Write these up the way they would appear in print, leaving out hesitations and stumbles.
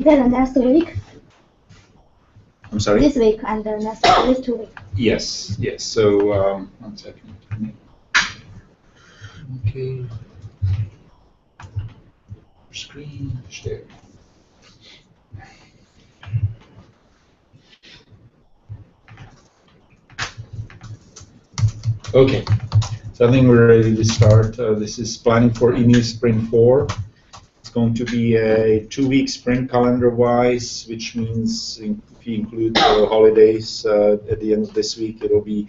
Then the next week? I'm sorry? This week and the next these 2 weeks. Yes, yes. So, 1 second. Okay. Screen share. Okay, so I think we're ready to start. This is planning for EMU Spring 4. It's going to be a 2-week sprint calendar-wise, which means if you include the holidays at the end of this week, it'll be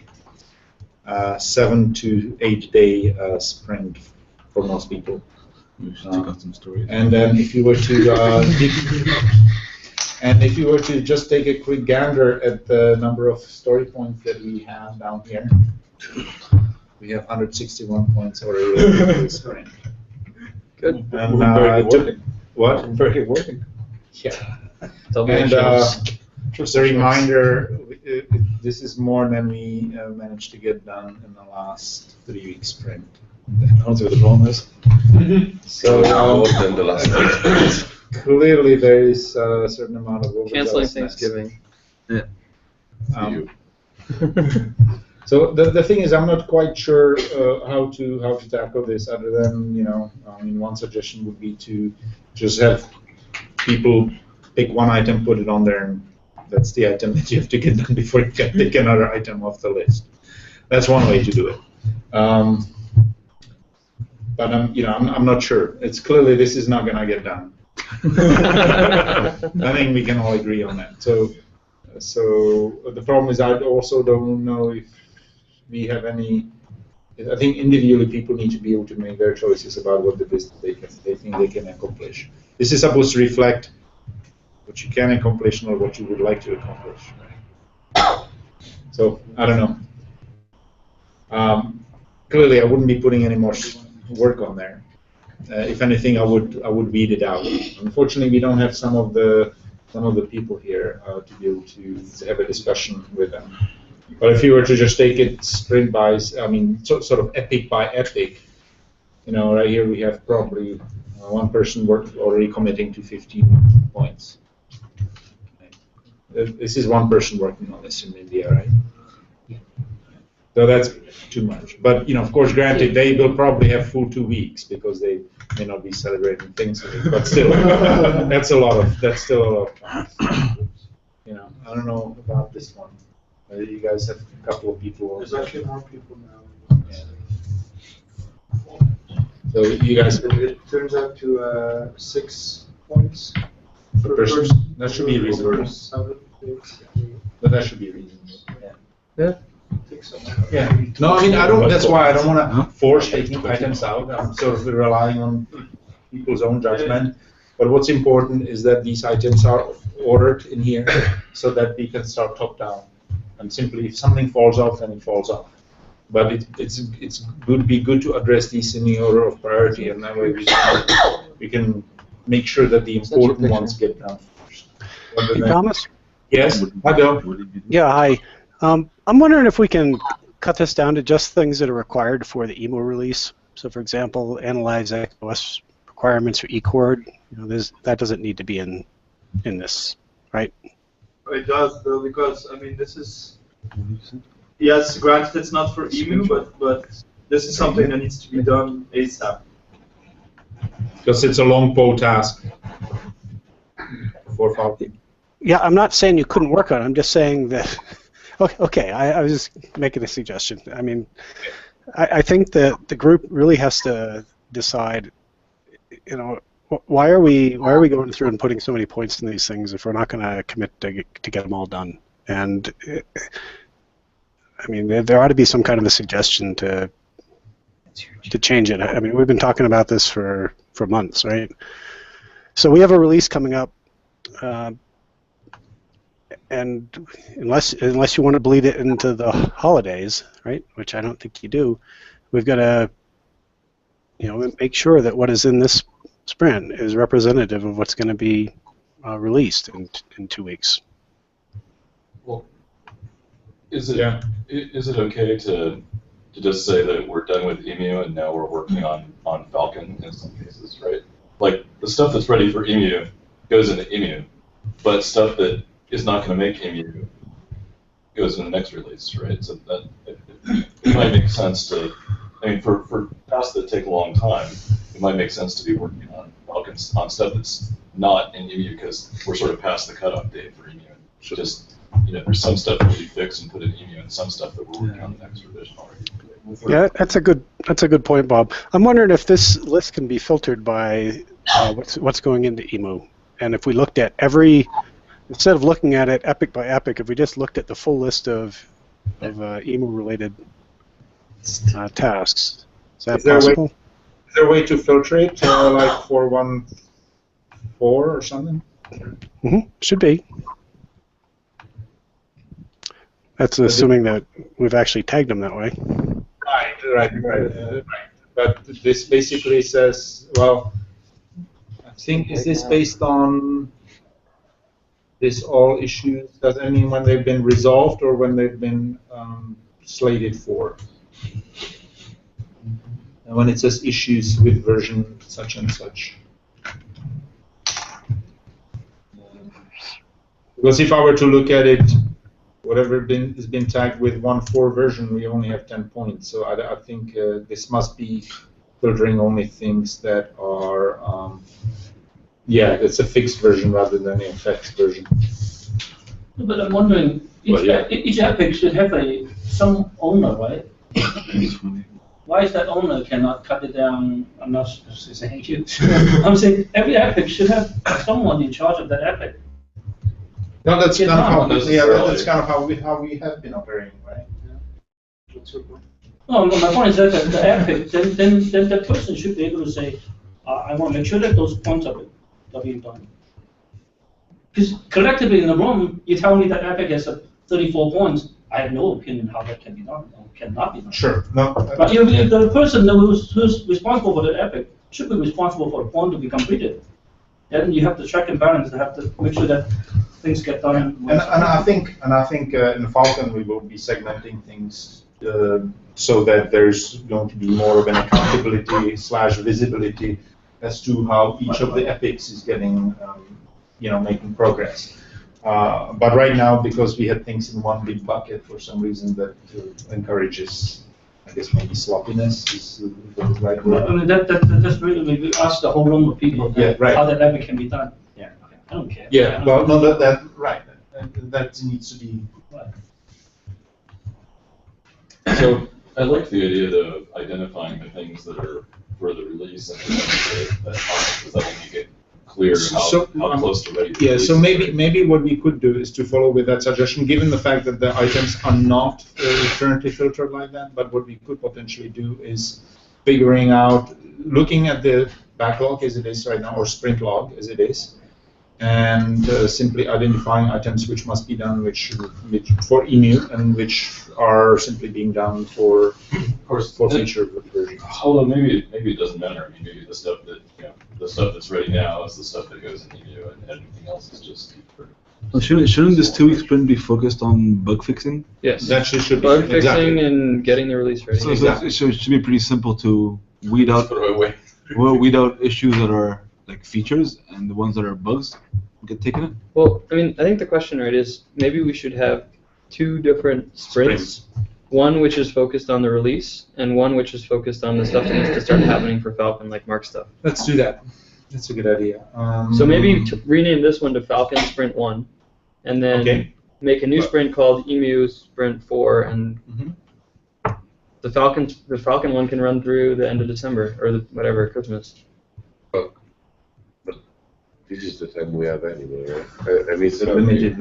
7 to 8 day sprint for most people. And then if you were to just take a quick gander at the number of story points that we have down here, we have 161 points already in this sprint. Good. And what? Very working. Yeah. And just a reminder, this is more than we managed to get done in the last 3-week sprint. Also the bonus. So than the last sprint. Clearly there is a certain amount of overzealousness. Canceling Thanksgiving. Yeah. So the thing is, I'm not quite sure how to tackle this, other than, I mean, one suggestion would be to just have people pick one item, put it on there, and that's the item that you have to get done before you can pick another item off the list. That's one way to do it. But I'm not sure. It's clearly this is not going to get done. I think we can all agree on that. So the problem is, I also don't know if we have any. I think individually people need to be able to make their choices about what they think they can accomplish. This is supposed to reflect what you can accomplish, not what you would like to accomplish. Right? So I don't know. Clearly, I wouldn't be putting any more work on there. If anything, I would weed it out. Unfortunately, we don't have some of the people here to be able to have a discussion with them. But if you were to just take it sprint by, I mean, sort of epic by epic, right here we have probably one person already committing to 15 points. This is one person working on this in India, right? So that's too much. But of course, granted, they will probably have full 2 weeks because they may not be celebrating things. But still, that's still a lot of time. I don't know about this one. You guys have a couple of people. There's actually more people now. Yeah. So you guys. It turns out to 6 points per person. That should be reasonable. 7 weeks. But that should be reasonable. Yeah. Yeah. No, I mean, I don't. That's why I don't want to force taking items out. I'm sort of relying on people's own judgment. But what's important is that these items are ordered in here so that we can start top down. And simply, if something falls off, then it falls off. But it's good to address these in the order of priority, and that way we can make sure that the important ones get done first. Hey, Thomas? Yes. Hi, Bill. Yeah. Hi. I'm wondering if we can cut this down to just things that are required for the EMO release. So, for example, analyze OS requirements for eCord. That doesn't need to be in this, right? It does, though, because I mean, this is yes, granted, it's not for EMU, but this is something that needs to be done ASAP. Because it's a long PO task for Falcon. Yeah, I'm not saying you couldn't work on it. I'm just saying that. Okay, I was just making a suggestion. I mean, I think that the group really has to decide, why are we going through and putting so many points in these things if we're not going to commit to get them all done? And I mean, there ought to be some kind of a suggestion to change it. I mean, we've been talking about this for months, right? So we have a release coming up. And unless you want to bleed it into the holidays, right, which I don't think you do, we've got to, make sure that what is in this sprint is representative of what's going to be released in 2 weeks. Well, is it okay to just say that we're done with EMU and now we're working on Falcon in some cases, right? Like the stuff that's ready for EMU goes into EMU, but stuff that is not going to make EMU goes in the next release, right? So that it might make sense to, I mean, for tasks that take a long time, it might make sense to be working on Falcons on stuff that's not in EMU because we're sort of past the cutoff date for EMU. Just, there's some stuff that we fix and put in EMU, and some stuff that we're working on the next revision already. Yeah, that's a good point, Bob. I'm wondering if this list can be filtered by what's going into EMU, and if we looked at instead of looking at it epic by epic, if we just looked at the full list of EMU-related tasks, is that possible? Is there a way to filter it, like 414 or something? Should be. That's assuming that we've actually tagged them that way. Right. But this basically says, well, I think, is this based on this all issues? Does that mean when they've been resolved or when they've been slated for? And when it says issues with version such and such. Because if I were to look at it, whatever has been tagged with 1.4 version, we only have 10 points. So I think this must be filtering only things that are, it's a fixed version rather than a fixed version. But I'm wondering, each epic should have some owner, right? Why is that owner cannot cut it down? I'm not saying you. I'm saying every epic should have someone in charge of that epic. No, that's kind of how. That's kind of how we have been operating, right? Yeah. What's your point? No, my point is that the epic, then the person should be able to say, I want to make sure that those points are being done. Because collectively in the room, you tell me that epic has 34 points. I have no opinion how that can be done or cannot be done. Sure. No. But if the person who's responsible for the epic should be responsible for the point to be completed, then you have to check and balance. You have to make sure that things get done. And I think in Falcon we will be segmenting things so that there's going to be more of an accountability / visibility as to how each of the epics is getting, making progress. But right now, because we had things in one big bucket for some reason, that encourages, I guess, maybe sloppiness is the right word. I mean, that's really, we ask the whole room of people how that epic can be done. Yeah. I don't care. Yeah, well, no, that right. That needs to be. Right. So I like the idea of identifying the things that are for the release and the things that aren't, because that will make it clear how close to ready. Yeah, so maybe what we could do is to follow with that suggestion, given the fact that the items are not currently filtered like that. But what we could potentially do is figuring out, looking at the backlog as it is right now, or sprint log as it is, and simply identifying items which must be done, which for EMU, and which are simply being done for future versions. Although maybe it doesn't matter. I mean, maybe the stuff that's ready now is the stuff that goes in EMU, and everything else is just. Well, shouldn't this 2-week sprint be focused on bug fixing? Yes. That should be bug fixing exactly. and getting the release ready. So it should be pretty simple to weed out issues that are like features, and the ones that are bugs get taken in. Well, I mean, I think the question, right, is maybe we should have 2 different sprints. One which is focused on the release, and one which is focused on the stuff that needs to start happening for Falcon, like Mark stuff. Let's do that. That's a good idea. So maybe rename this one to Falcon Sprint 1, and then make a new sprint called EMU Sprint 4, and the Falcon one can run through the end of December, or whatever, Christmas. But this is the time we have anyway, right? I mean, it's limited.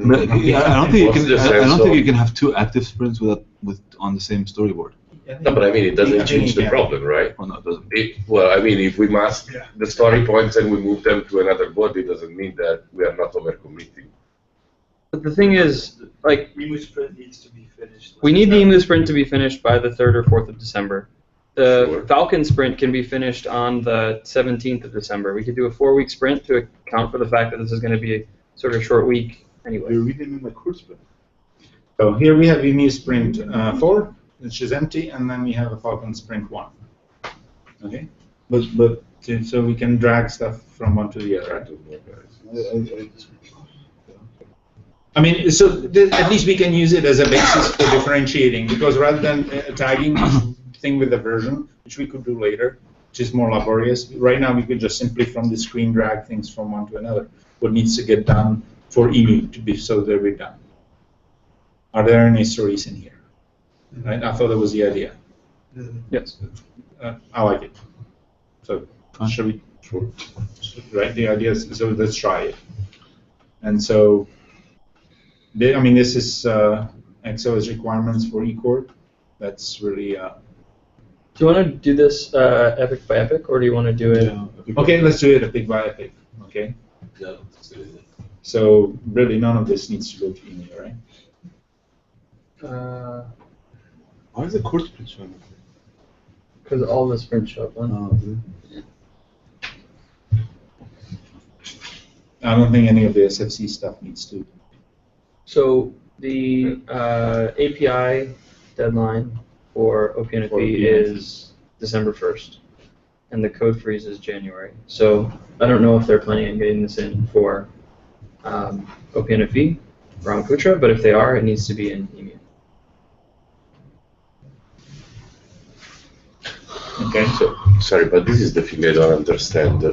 I don't think you can have 2 active sprints with on the same storyboard. No, but I mean, it doesn't change the problem, right? Oh, no, it doesn't. Well, I mean, if we mask the story points and we move them to another body, it doesn't mean that we are not overcommitting. But the thing is, like, EMU sprint needs to be finished. we need the EMU sprint to be finished by the 3rd or 4th of December. The Falcon sprint can be finished on the 17th of December. We could do a 4-week sprint to account for the fact that this is going to be a sort of short week anyway. You're reading my course sprint. So here we have EMU Sprint 4, which is empty, and then we have a Falcon Sprint 1. Okay. But So we can drag stuff from one to the other. I mean, so at least we can use it as a basis for differentiating, because rather than tagging each thing with a version, which we could do later, which is more laborious, right now we could just simply from the screen drag things from one to another. What needs to get done for EMU to be so that we're done. Are there any stories in here? Right? I thought that was the idea. Yes. I like it. So should we? Sure. Right. The idea is so let's try it. And so, I mean, this is XOS requirements for eCore. That's really. Do you want to do this epic by epic, or do you want to do it? Okay, let's do it epic by epic. Okay. Yeah, that's good. So really, none of this needs to go to EMU, right? why is the core sprint showing? Because all the sprints show up on. I don't think any of the SFC stuff needs to. So the API deadline for OPNFV is December 1st, and the code freeze is January. So I don't know if they're planning on getting this in for OPNFV, Brahmaputra, but if they are, it needs to be in EMU. Okay. So, sorry, but this is the thing I don't understand.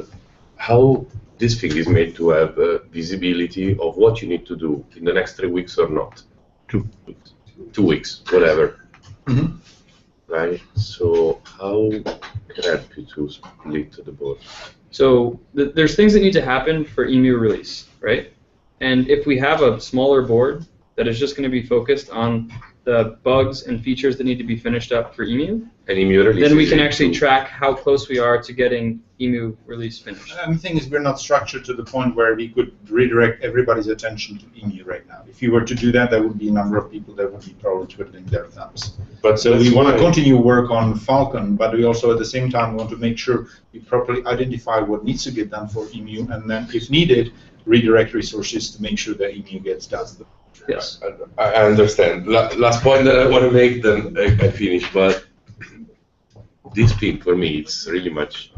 How this thing is made to have visibility of what you need to do in the next 3 weeks or not? 2 weeks, whatever. Mm-hmm. Right? So how can I help you to split the board? So there's things that need to happen for EMU release, right? And if we have a smaller board that is just going to be focused on the bugs and features that need to be finished up for EMU, and EMU release, then we can actually track how close we are to getting EMU release finished. And the thing is, we're not structured to the point where we could redirect everybody's attention to EMU right now. If you were to do that, there would be a number of people that would be probably twiddling their thumbs. But So we want to continue work on Falcon, but we also at the same time want to make sure we properly identify what needs to get done for EMU, and then if needed, redirect resources to make sure that EMU gets done. Yes. I understand. Last point that I want to make, then I finish. But this thing for me, it's really much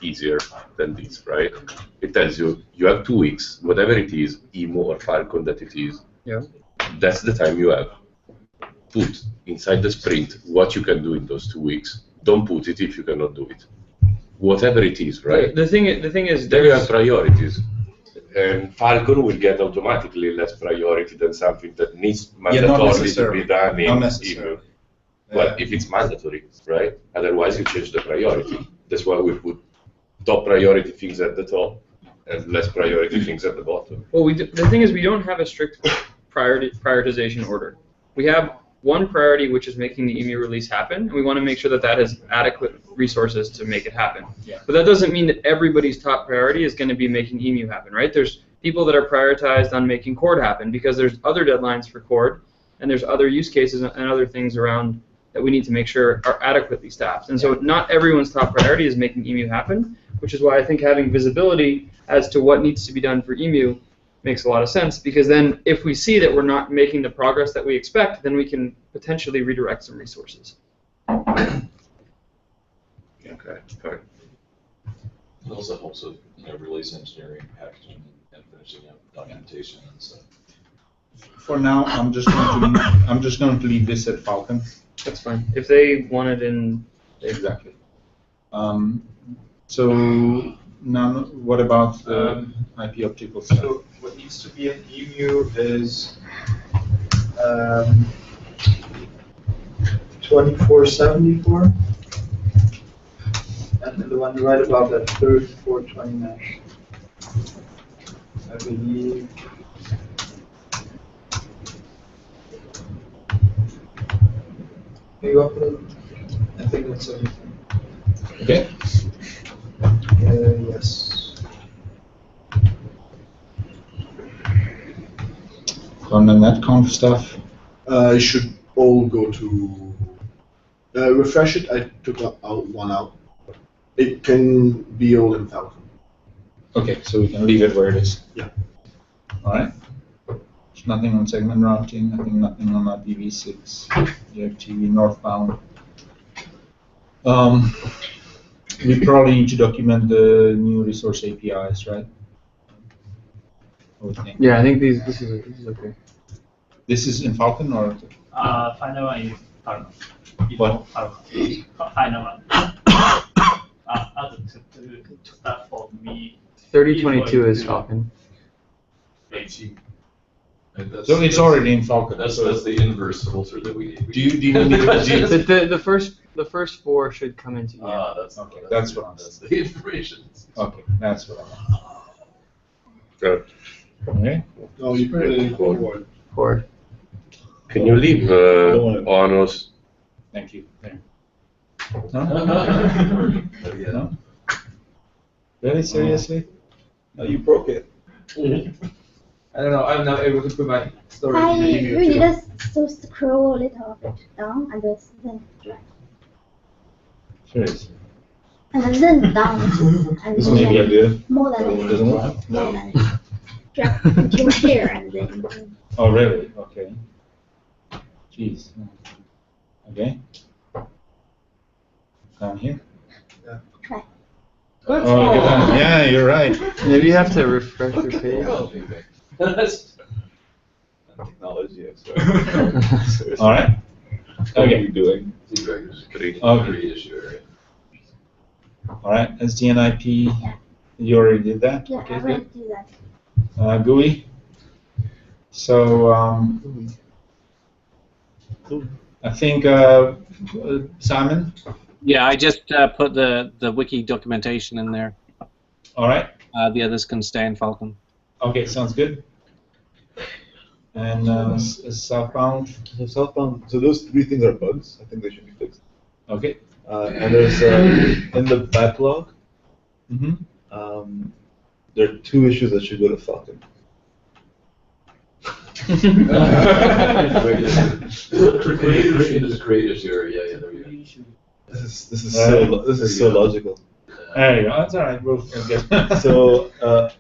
easier than this, right? It tells you you have 2 weeks, whatever it is, EMU or Falcon that it is. Yeah. That's the time you have. Put inside the sprint what you can do in those 2 weeks. Don't put it if you cannot do it. Whatever it is, right? The thing is, then you have priorities. And Falcon will get automatically less priority than something that needs mandatorily to be done in EMU. But if it's mandatory, right? Otherwise, you change the priority. That's why we put top priority things at the top and less priority things at the bottom. Well, the thing is, we don't have a strict prioritization order. We have one priority, which is making the EMU release happen, and we want to make sure that that has adequate resources to make it happen. Yeah. But that doesn't mean that everybody's top priority is going to be making EMU happen, right? There's people that are prioritized on making Cord happen because there's other deadlines for Cord, and there's other use cases and other things around that we need to make sure are adequately staffed. And so not everyone's top priority is making EMU happen, which is why I think having visibility as to what needs to be done for EMU makes a lot of sense, because then if we see that we're not making the progress that we expect, then we can potentially redirect some resources. Okay, fine. It also helps with release engineering, packaging, and finishing up documentation and stuff. For now, I'm just going to leave this at Falcon. That's fine. If they want it in, Exactly. So now, what about the IP optical stuff? So what needs to be in EMU is 2474, and the one right above that 3420 mesh. I believe. Can you upload? I think that's everything. Okay. Yes. On the netconf stuff. It should all go to refresh it. I took one out. It can be all in Falcon. Okay, so we can leave it where it is. Yeah. All right. There's nothing on segment routing. I think nothing on IPv6, DFTV northbound. we probably need to document the new resource APIs, right? Yeah, I think this is okay. This is in Falcon or? Final one is Falcon. What? Final one. To start for me. 3022 is Falcon. So it's already in Falcon. That's the inverse filter that we need. Do you need me to? The first four should come into you. That's okay. That's what I'm. That's the information. Okay, that's what I want. Good. Okay. No, you put it in forward. Forward. Can you leave ONOS? Thank you. There. Yeah. No? Really? Seriously? No, you broke it. I don't know. I'm not able to put my story in the I email. really just scroll a little bit down and then drag. Seriously. And then down and This may be a good. more than Doesn't this. work? More than this. Drag until here and then. Oh, really? Okay. Jeez. Okay. Down here. Try. Oh, good on. Yeah, you're right. Maybe you have to refresh your page. That's technology expert. All right. What are Okay. you doing? Okay. Okay. All right. SDNIP. You already did that. Yeah, Okay, I already good. do that. GUI. So I think Simon. Yeah, I just put the wiki documentation in there. All right. The others can stay in Falcon. Okay, sounds good. And southbound. So southbound. So those three things are bugs. I think they should be fixed. Okay. And there's in the backlog. Mm-hmm. There are two issues that should go to Falcon. Great issue. Yeah, there you go. This is so logical. There you go. That's all right. We'll get. So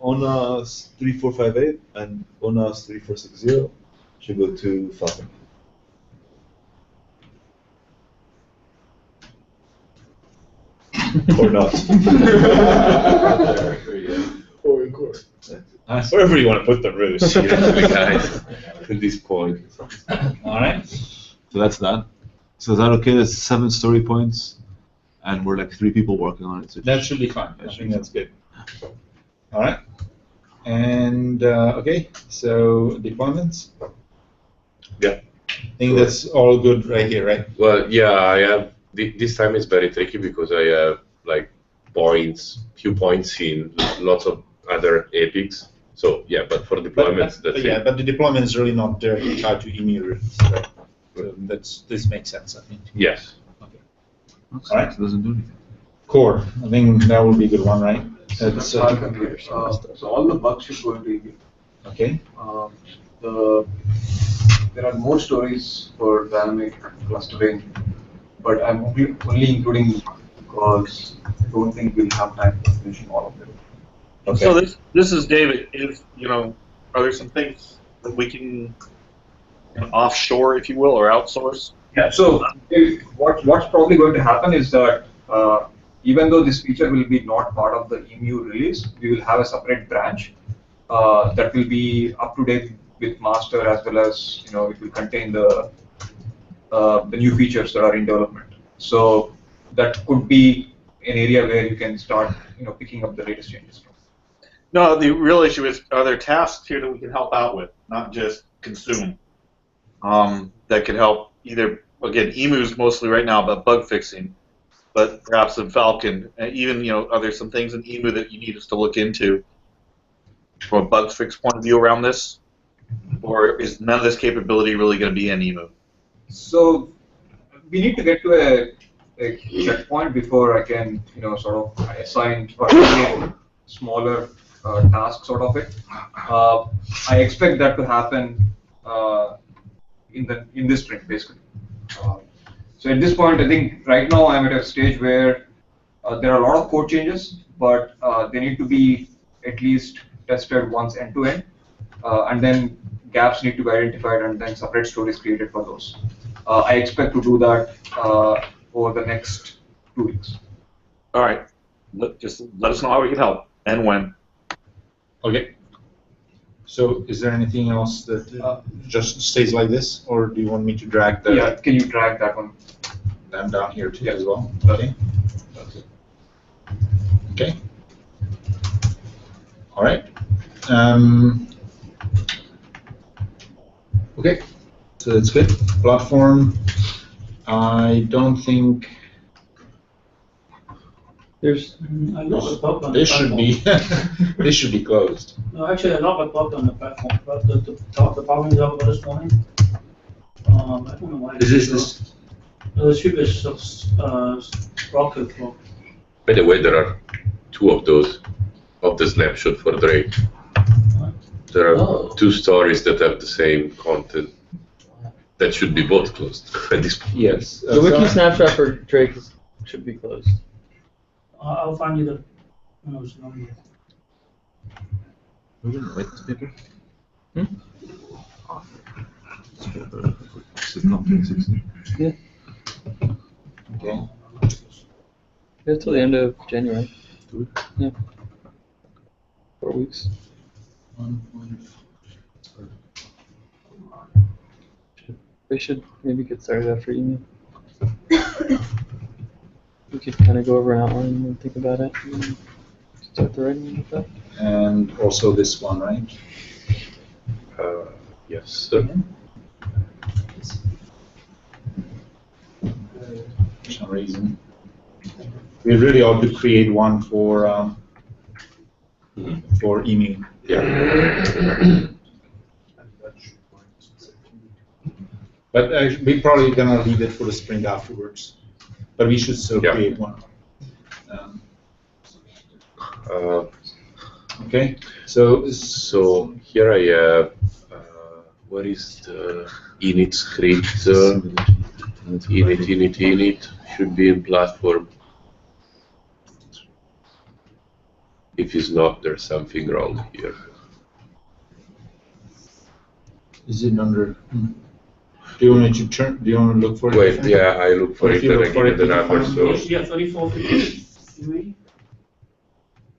ONOS 3458 and ONOS 3460 should go to Falcon. Or not. There you go. Or in court. Nice. Wherever you want to put them, really. Guys, at this point. All right. So that's that. So is that okay? That's 7 story points, and we're like 3 people working on it. So That should be fine. I think that's good. All right. And okay. So deployments. Yeah. I think that's all good right here, right? Well, yeah, I have. This time it's very tricky because I have like few points in lots of other epics. So yeah, but for deployments, that's yeah, it. but the deployment is really not directly tied to EMU, right? So this makes sense, I think. Yes. Okay. All right. It doesn't do anything. Core. I think that would be a good one, right? That's, So all the bugs should go into EMU. okay. There are more stories for dynamic clustering, but I'm only including because I don't think we'll have time for finishing all of them. Okay. So this is David. Are there some things that we can offshore, if you will, or outsource? Yeah. So what's probably going to happen is that even though this feature will be not part of the EMU release, we will have a separate branch that will be up to date with master, as well as it will contain the new features that are in development. So that could be an area where you can start picking up the latest changes. No, the real issue is, are there tasks here that we can help out with, not just consume? That could help either, again, EMU's mostly right now about bug fixing, but perhaps in Falcon, even, are there some things in EMU that you need us to look into from a bug fix point of view around this? Or is none of this capability really going to be in EMU? So we need to get to a checkpoint before I can, sort of assign or create smaller task sort of it. I expect that to happen in this sprint, basically. So at this point, I think right now I'm at a stage where there are a lot of code changes, but they need to be at least tested once end to end, and then gaps need to be identified, and then separate stories created for those. I expect to do that over the next 2 weeks. All right. just let us know how we can help and when. Okay. So is there anything else that just stays like this, or do you want me to drag the? Yeah, can you drag that one? Them down here too as well. Okay. Okay. All right. Okay. So that's good. Platform. I don't think. There's a lot of bug on the This should be this should be closed. No, actually, a lot of bug on the platform. But the problem is over this morning. I don't know why. Is this? The ship is rocket flow. By the way, there are two of those of the snapshot for Drake. There are two stories that have the same content. That should be both closed at this point. Yes. The wiki snapshot for Drake should be closed. I'll find you the ONOS number. We're gonna write this paper. Yeah. Okay. Yeah, till the end of January. Yeah. 4 weeks. They should maybe get started after email. We could kind of go over an outline and think about it and start the writing with that. And also this one, right? Yes, sir. For some reason. We really ought to create one for email. Yeah. But we're probably gonna leave it for the sprint afterwards. But we should still create one. Okay. So here I have. Where is the init script? Init should be in platform. If it's not, there's something wrong here. Is it under? Do you want to turn? Do you want to look for it? Wait, yeah, I look for it and I give you the number. So Yeah, 3453.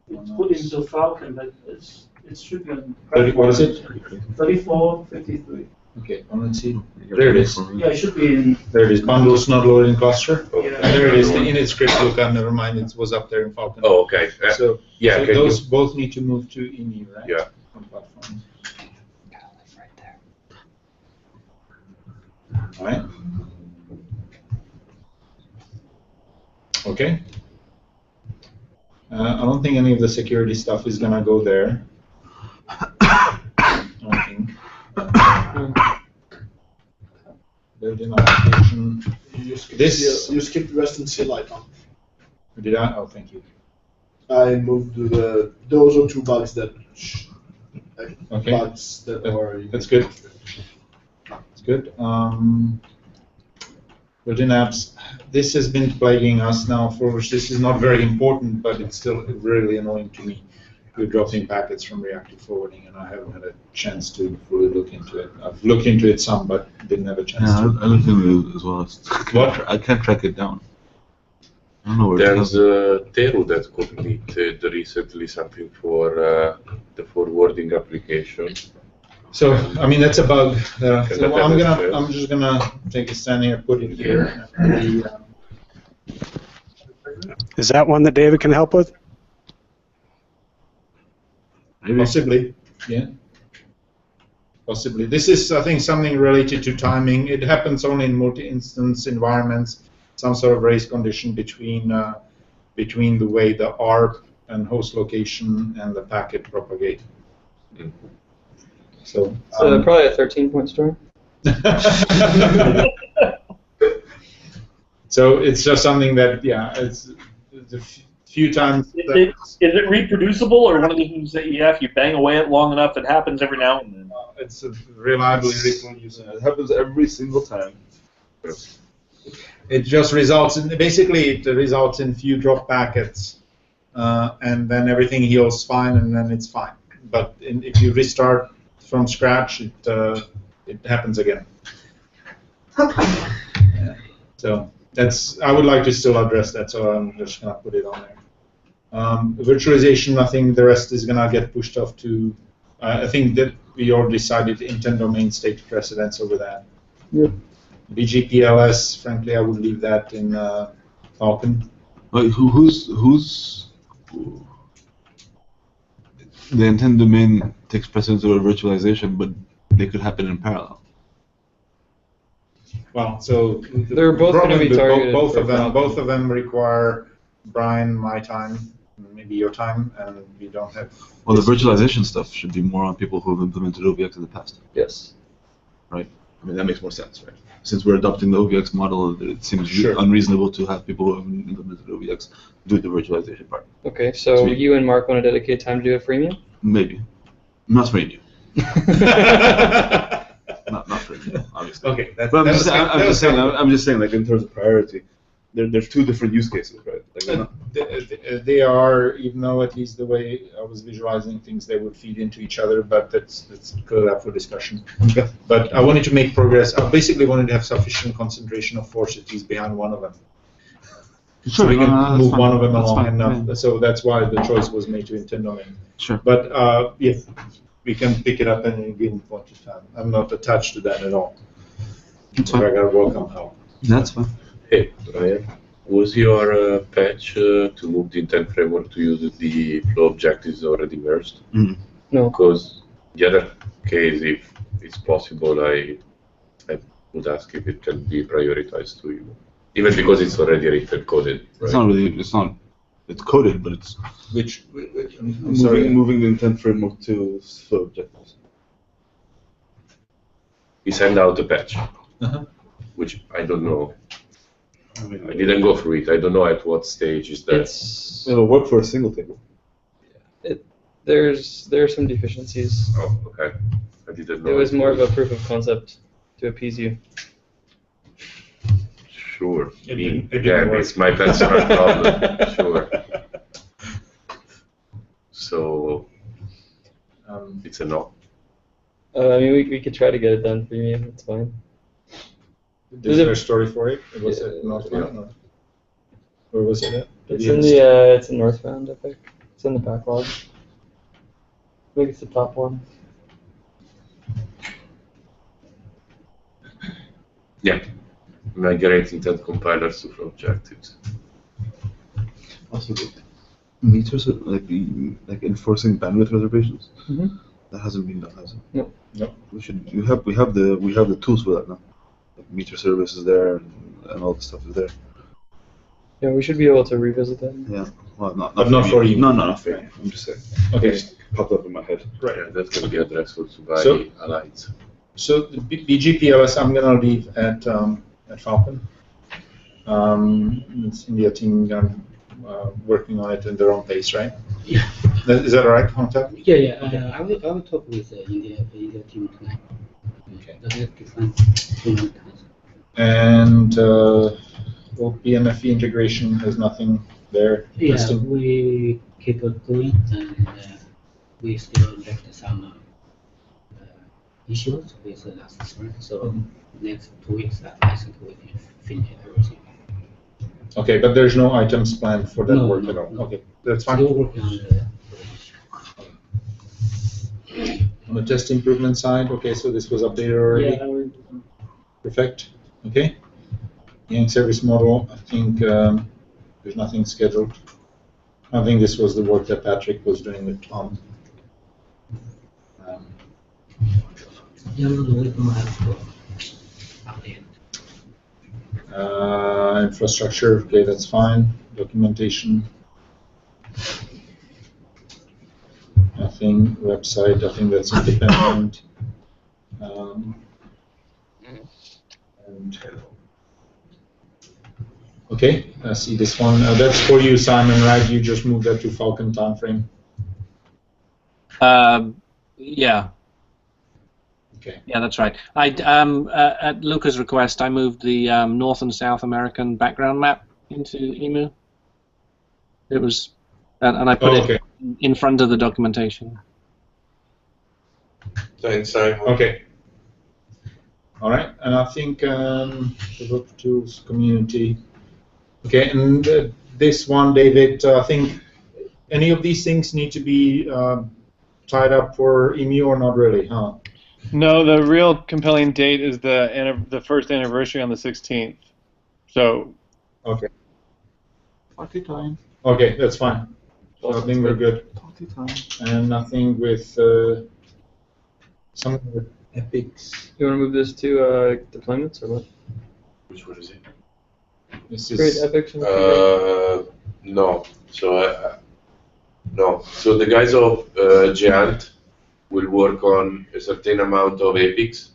It's put into Falcon, but it should be on. What is it? 3453. Okay, let's see. There it is. Yeah, it should be in. There it is. Bundles not loading cluster. Yeah. There it is. The init script lookup. Never mind. It was up there in Falcon. Oh, okay. So yeah, so those both need to move to INI, right? Yeah. On platform. All right. Okay. I don't think any of the security stuff is gonna go there. I don't think. Built-in application. You skipped rest and seal icon. Did I? Oh, thank you. I moved to the. Those are two bugs that. Okay. Bugs that are. That's good. That's good. Built-in apps. This has been plaguing us now for. This is not very important, but it's still really annoying to me. We're dropping packets from reactive forwarding, and I haven't had a chance to fully look into it. I've looked into it some, but didn't have a chance to. I looked into it as well. What? I can't track it down. I don't know where there's Teru that completed recently something for the forwarding application. So I mean that's a bug. So that I'm just gonna take a stand here, put it here. Is that one that David can help with? Possibly, yeah. Possibly. This is, I think, something related to timing. It happens only in multi-instance environments. Some sort of race condition between the way the ARP and host location and the packet propagate. So probably a 13-point story. So it's just something that, yeah, it's a few times. Is it reproducible, or one of the things that if you bang away at long enough, it happens every now and then? It's reliably reproducible. It happens every single time. It just results in, basically, it results in few drop packets, and then everything heals fine, and then it's fine. But if you restart from scratch, it happens again. Yeah. So I would like to still address that, so I'm just gonna put it on there. Virtualization, I think the rest is gonna get pushed off to. I think that we already decided intent domains take precedence over that. Yeah. BGPLS, frankly, I would leave that in Falcon. Wait, who's the intent domain takes precedence over virtualization, but they could happen in parallel. Well, so they're both going to be targeted. Both of them require Brian, my time, maybe your time, and we don't have. Well, the virtualization stuff should be more on people who have implemented OVX in the past. Yes. Right. I mean, that makes more sense, right? Since we're adopting the OVX model, it seems unreasonable to have people who have implemented OVX do the virtualization part. Okay, so you and Mark want to dedicate time to do a freemium? Maybe. Not freemium. not freemium, obviously. Okay, but I'm just saying, like in terms of priority, there's two different use cases, right? Like, they are, even though at least the way I was visualizing things, they would feed into each other, but that's good up for discussion. Okay. But I wanted to make progress. I basically wanted to have sufficient concentration of 4 cities behind one of them. So we can move one of them along enough. So that's why the choice was made to intent domain. Sure. But if we can pick it up at any given point in time. I'm not attached to that at all. That's fine. I got welcome help. That's fine. Hey, Ryan, was your patch to move the intent framework to use the flow objectives already merged? No. Because the other case, if it's possible, I would ask if it can be prioritized to you. Even because it's already written coded. Right? It's not really. It's not. It's coded, but it's moving the intent framework to flow objectives. We send out a patch, which I don't know. I didn't go through it. I don't know at what stage is that. It'll work for a single table. There are some deficiencies. Oh, okay. I didn't know. It was more of a proof of concept to appease you. Sure. Again, it's my personal problem. Sure. So, it's a no. I mean, we could try to get it done for you. It's fine. Is there a story for it? Was it Northbound? Or was it? It's in Northbound, I think. It's in the backlog. I think it's the top one. Yeah. Migrate intent compilers to flow objectives. Also, meters like enforcing bandwidth reservations. That hasn't been done, has it? No. No. We have the tools for that now. Like meter service is there and all the stuff is there. Yeah, we should be able to revisit that. Yeah. Well, not for you. No, not for you. I'm just saying. Okay. It just popped up in my head. Right. Yeah, that can be addressed also by allies. So the BGPLS I'm gonna leave at Falcon. It's India team working on it in their own pace, right? Yeah. Is that all right, Contact? Yeah. I will talk with India team tonight. Okay. That is different. And BMFE integration has nothing there. Yeah, listed? we keep it going, and we still left some issues with the last sprint. So next 2 weeks, I think we can finish everything. Okay, but there's no items planned for that No, work no, at all. no. Okay, that's fine. Still working on the On the test improvement side, okay, so this was updated already. Yeah, Perfect. Okay. Yang service model, I think there's nothing scheduled. I think this was the work that Patrick was doing with Tom. we don't have to update. Infrastructure, okay, that's fine. Documentation. Nothing. Website, I think that's independent. And okay, I see this one. That's for you, Simon, right? You just moved that to Falcon timeframe. Yeah. Okay. Yeah, that's right. At Luca's request, I moved the North and South American background map into EMU. It was, and I put it in front of the documentation. Okay. All right, and I think develop tools community. Okay, and this one, David, I think any of these things need to be tied up for EMU or not really, huh? No, the real compelling date is the first anniversary on the 16th. So. Okay. Party time. Okay, that's fine. So I think we're good. Party time. And nothing with something with epics. You want to move this to deployments or what? Which one is it? This Create is epics. No. So no. So the guys of Giant will work on a certain amount of epics,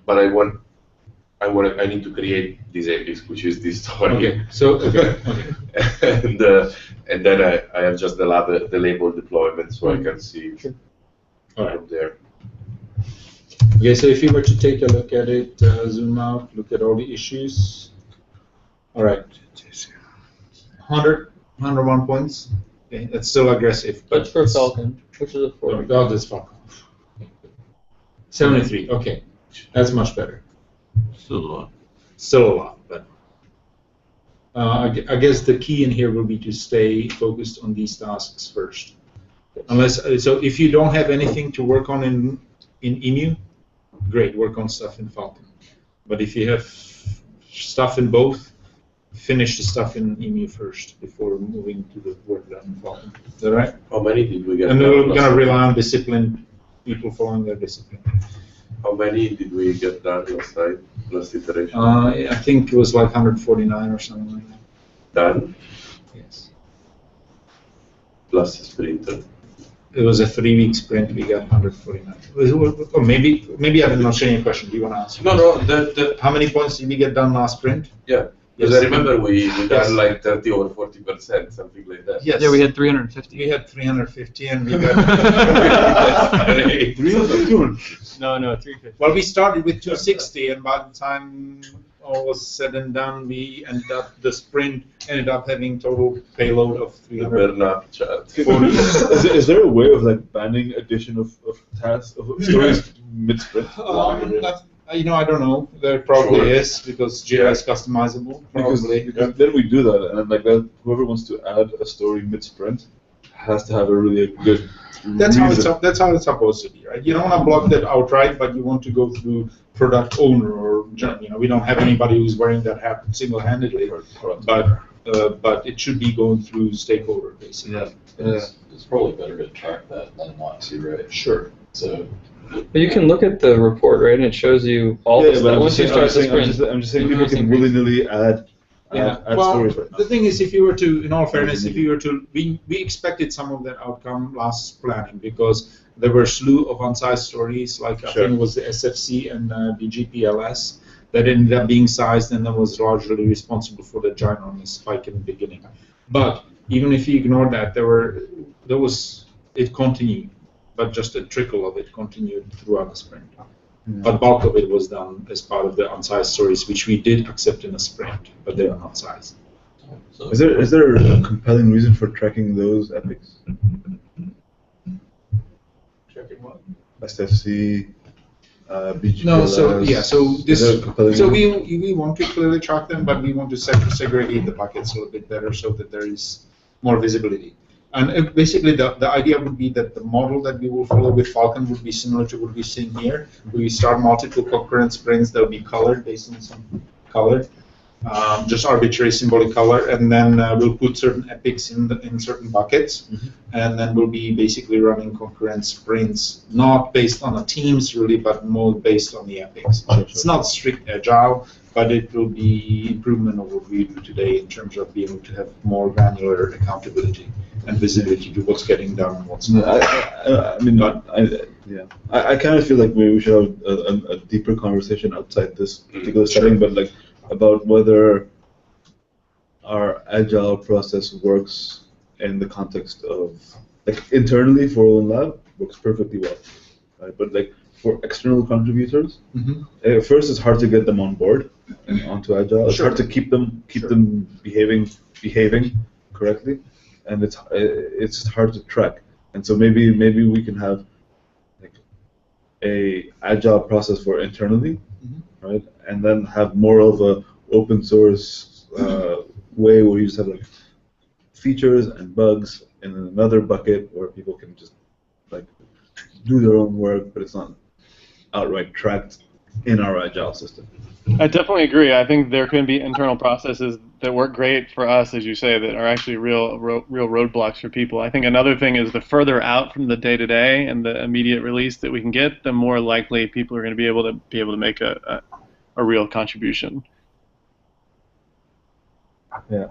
but I need to create these epics, which is this story. okay. So okay. and then I adjust the label deployment so I can see All right. from there. Okay, so if you were to take a look at it, zoom out, look at all the issues. All right. 101 points. Okay, that's still aggressive. But That's for Falcon. Which is a 4. Oh, that's Falcon. 73. Okay, that's much better. Still a lot. Still a lot, but I guess the key in here will be to stay focused on these tasks first. Unless so, if you don't have anything to work on in EMU, great, work on stuff in Falcon. But if you have stuff in both, finish the stuff in EMU first before moving to the work done in Falcon. Is that right? How many did we get? And we're going to rely on disciplined people following their discipline. How many did we get done last night, last iteration? I think it was like 149 or something like that. Done? Yes. Plus a sprinter. It was a 3-week sprint. We got 149. Or maybe I did not answer your question. Do you want to answer? No. How many points did we get done last sprint? Yeah. Because I remember we done like 30 or 40%, something like that. Yes. Yeah, we had 350. We had 350 and we got 350. No, 350. Well, we started with 260, and by the time all was said and done, the sprint ended up having total payload of 300. Is there a way of like banning addition of tasks of stories mid-sprint? I don't know. There probably is because GI is customizable. Probably. Because then we do that, and like that, whoever wants to add a story mid-sprint has to have a really good. That's how it's supposed to be, right? You don't want to block that outright, but you want to go through product owner or we don't have anybody who's wearing that hat single-handedly, but it should be going through stakeholder basically. Yeah. It's probably better to track that than not to, right? Sure. So. But you can look at the report, right, and it shows you all the stuff. Once you start the sprint, I'm just saying people can willy-nilly add stories right now. The thing is, if you were to, in all fairness, we expected some of that outcome last planning because there were a slew of unsized stories, like I think it was the SFC and the GPLS that ended up being sized and that was largely responsible for the ginormous spike in the beginning. But even if you ignore that, it continued. But just a trickle of it continued throughout the sprint. But bulk of it was done as part of the unsized stories, which we did accept in a sprint, but they are not sized. Is there a compelling reason for tracking those epics? Tracking what? SFC, BGPLS. No, so we want to clearly track them, but we want to segregate the buckets a little bit better so that there is more visibility. And basically, the idea would be that the model that we will follow with Falcon would be similar to what we're seeing here. We start multiple concurrent sprints that will be colored based on some color, just arbitrary symbolic color, and then we'll put certain epics in certain buckets, and then we'll be basically running concurrent sprints, not based on the teams really, but more based on the epics. It's not strict agile, but it will be improvement of what we do today in terms of being able to have more granular accountability and visibility to what's getting done and what's not. I kind of feel like maybe we should have a deeper conversation outside this particular setting, but like about whether our agile process works in the context of like internally for Olin Lab works perfectly well, right? But like for external contributors, first it's hard to get them on board and onto agile. It's hard to keep them behaving correctly, and it's hard to track. And so maybe we can have like a agile process for internally, right? And then have more of a open source way where you just have like features and bugs in another bucket where people can just like do their own work, but it's not outright tracked in our agile system. I definitely agree. I think there can be internal processes that work great for us, as you say, that are actually real roadblocks for people. I think another thing is the further out from the day-to-day and the immediate release that we can get, the more likely people are going to be able to make a real contribution. Yeah.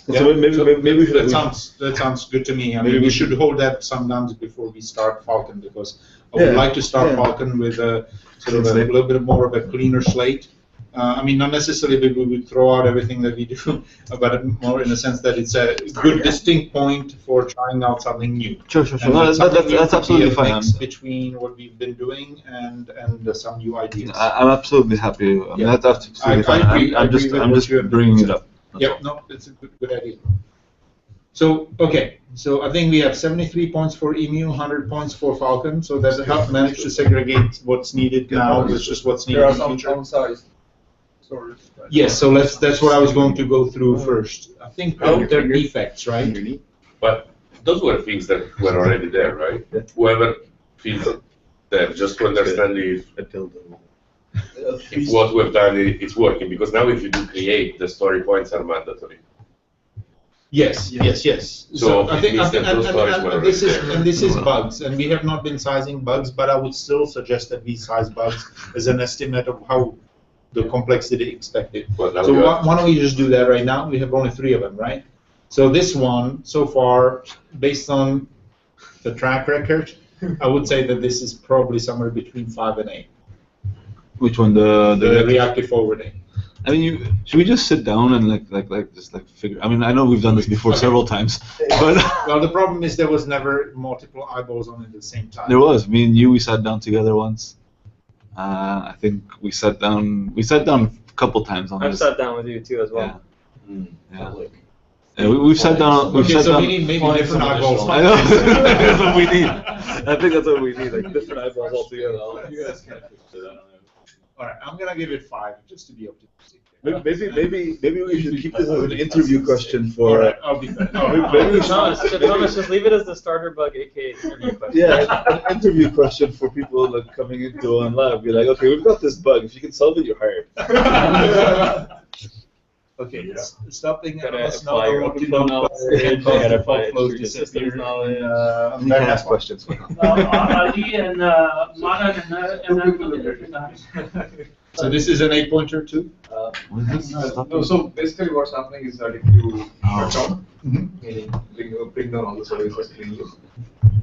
Yeah, So maybe we should. That sounds good to me. I mean, we should hold that sometimes before we start Falcon, because I would like to start Falcon with a sort of a little bit more of a cleaner slate. I mean, not necessarily we would throw out everything that we do, but more in the sense that it's a good distinct point for trying out something new. Sure. No, that's absolutely fine. Mix between what we've been doing and some new ideas. I'm absolutely happy. I mean, that's absolutely fine. I'm just bringing it up. Yep, no, it's a good idea. So, okay, so I think we have 73 points for EMU, 100 points for Falcon, so that's help manage to segregate what's needed now versus what's needed in the future. Yes, so that's what I was going to go through first. I think they're defects, right? But those were things that were already there, right? Whoever feels there, just to understand if what we've done is working, because now if you do create, the story points are mandatory. Yes. So I think this is there. bugs, and we have not been sizing bugs, but I would still suggest that we size bugs as an estimate of how the complexity expected. So why don't we just do that right now? We have only 3 of them, right? So this one, so far, based on the track record, I would say that this is probably somewhere between 5 and 8. Which one? The reactive forwarding. I mean, should we just sit down and just figure? I mean, I know we've done this before several times, but well, the problem is there was never multiple eyeballs on it at the same time. There was. Me and you, we sat down together once. I think we sat down. We sat down a couple times on this. I've sat down with you too as well. Yeah. Yeah, we've sat down. We need maybe different eyeballs. I know. That's what we need. I think that's what we need, like different eyeballs altogether. You guys can fix that. All right, I'm gonna give it 5 just to be optimistic. Maybe we should keep this as an interview question for. All right, I'll be better. Thomas, just leave it as the starter bug, aka interview question. Yeah, an interview question for people like coming into ONLab. Be like, okay, we've got this bug. If you can solve it, you're hired. Okay, stop thinking gotta about apply your open flow knowledge, gotta apply it to your systems knowledge. You can ask questions. Ali and Maran and guys. So this is an 8-pointer too? No, so basically what's happening is that if you shut down, meaning bring down all the services cleanly,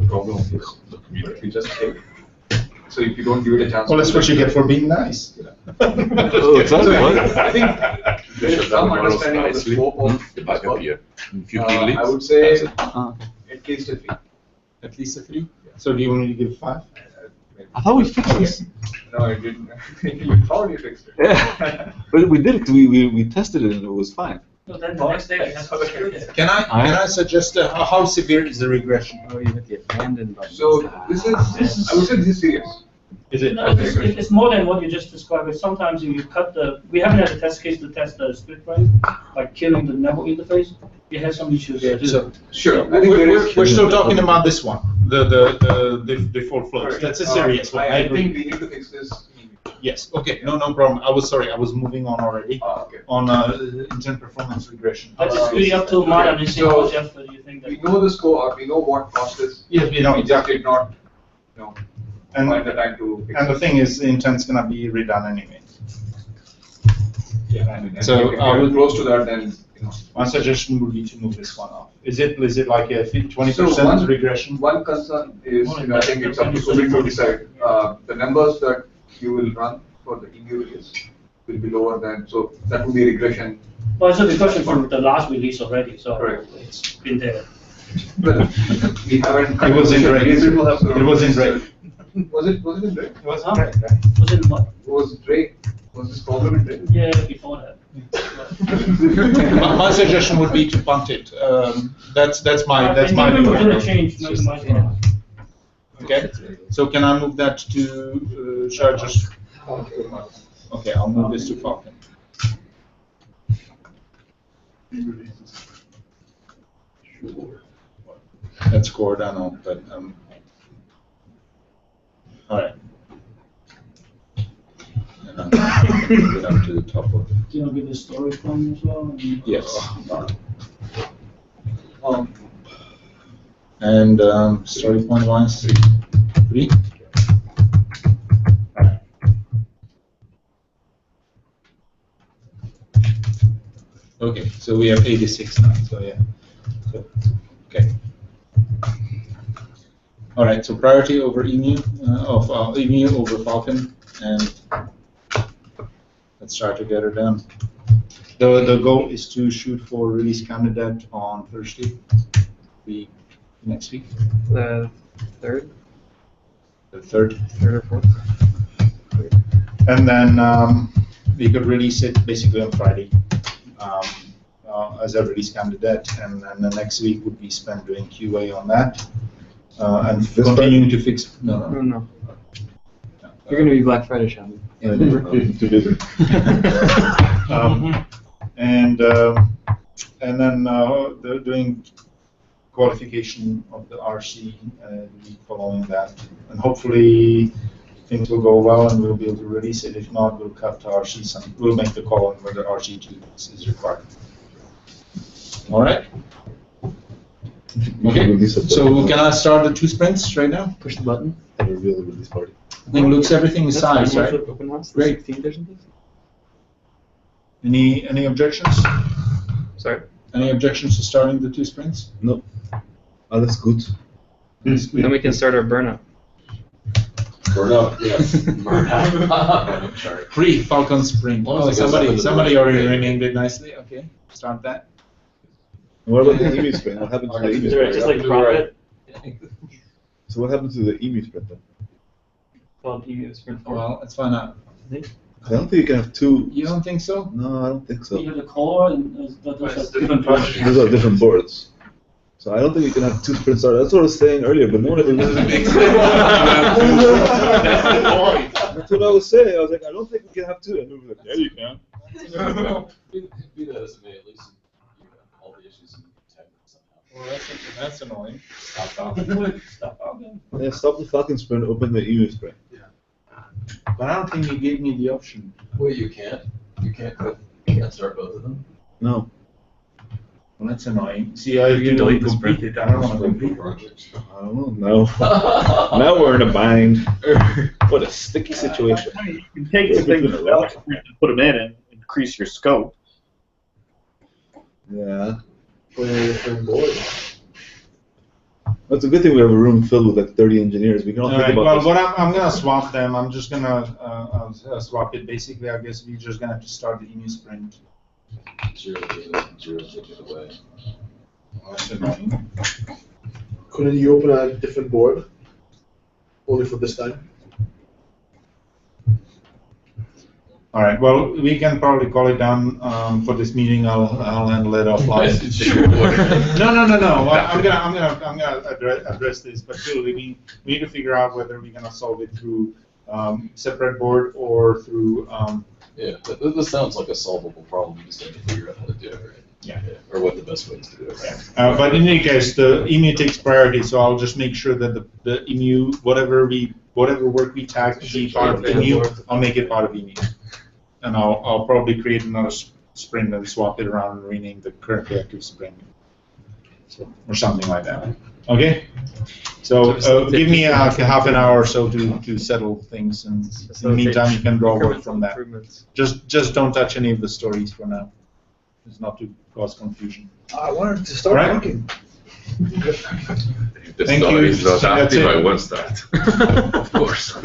the problem is you just take. So if you don't give it a chance. Well, that's what you get for being nice. I think there's some understanding of the scope of the bug here. I would say at least a 3. At least a 3? Yeah. So do you want me to give 5? I thought we fixed this. No, I didn't. You thought you fixed it. Yeah, but we did it. We tested it and it was fine. So then the next day we have to Can I suggest how severe is the regression? So this is I would say this is serious. Is it? No, it's more than what you just described. Sometimes if you cut we haven't had a test case to test the split frame, like killing the network interface. You have some issues there too. So, sure. We're still talking about this one, the default flows. That's a serious one. I think we need to fix this. Yes. Okay. No problem. I was moving on already. Okay. On intent performance regression. But it's really up to Maran and see how Jeff you think that. We know the score. We know what cost is. Yes, we know exactly. Did not, find the time to fix and the thing is, the intent's gonna be redone anyway. Yeah. I mean, so if you're close to that, then my suggestion would be to move this one off. Is it like a 20% regression? One concern is, I think it's up to Supreme to decide. The numbers that you will run for the EMU release will be lower than, so that will be regression. Well, it's a regression from the last release already, so correct. It's been there. But we haven't. It was in red. It was in red. Was it in red? It was in red. Was it what? Was this problem in red? Yeah, before that. My suggestion would be to punt it. That's my change. Okay. So can I move that to shall I just? Okay, I'll move this to Falcon. That's core, I know, but all right. And I'm get up to the top of it. Do you want to give the story from as well? Yes. And story point wise, 3. Okay, so we have 86 now. So yeah. So, okay. All right. So priority over emu emu over falcon, and let's try to get her done. The goal is to shoot for release candidate on Thursday, next week. The third. The third. Third or fourth. And then we could release it basically on Friday as a release candidate, and then the next week would be spent doing QA on that and continuing to fix. No. You're going to be Black Friday shopping. And then they're doing qualification of the RC following that, and hopefully things will go well and we'll be able to release it. If not, we'll cut to RC. We'll make the call on whether RC2 is required. All right. Okay. So can I start the 2 sprints right now? Push the button. Have a real release party. I think looks everything is size, right? Great. Any objections? Sorry. Any objections to starting the 2 sprints? No. Oh, that's good. Then we can start our burnout. Burnout, yes. Burnout. Sorry. Free Falcon Sprint. Oh, somebody already renamed it nicely. Okay, start that. And what about the emu sprint? What happened to the emu sprint? Just like profit. So what happened to the emu sprint then? Called emu sprint 4. Well, let's find out. I don't think you can have 2. You don't think so? No, I don't think so. You have the core and those are different projects. Those are different boards. So I don't think you can have 2 sprint starts. That's what I was saying earlier, but no one ever listened to me. That's what I was saying. I was like, I don't think we can have 2. And we were like, yeah, you can. Be that as it may, at least you have all the issues in tech somehow. Well, that's annoying. Stop Falcon. Stop Falcon. Yeah, stop the Falcon sprint, open the emu sprint. But I don't think you gave me the option. Wait, you can't? You can't start both of them? No. Well, that's annoying. See, I can delete complete it. I don't want to complete projects. I don't know. Now we're in a bind. What a sticky situation. You can take the things and put them in and increase your scope. Yeah. Put in a different board. That's a good thing we have a room filled with like 30 engineers. We can all think about well, this. what I'm going to swap them. I'm just going to swap it. Basically, I guess we're just going to have to start the emu sprint. 0, 0, 0, away. That's annoying. Couldn't you open a different board? Only for this time? All right. Well, we can probably call it down for this meeting. I'll handle it offline. No. I'm gonna address this, but clearly we need to figure out whether we're gonna solve it through separate board or through. Yeah, this sounds like a solvable problem. You just have to figure out how to do it, right? Yeah. Or what the best way is to do it. Right? But in any case, the emu takes priority, so I'll just make sure that the emu, whatever work we tag to be part of emu, I'll make it part of emu. And I'll probably create another sprint and swap it around and rename the currently active sprint, or something like that. Okay. So give me half an hour or so to settle things, and in the meantime you can draw work from that. Just don't touch any of the stories for now. It's not to cause confusion. I wanted to start working. The story is not active, I won't start. Of course.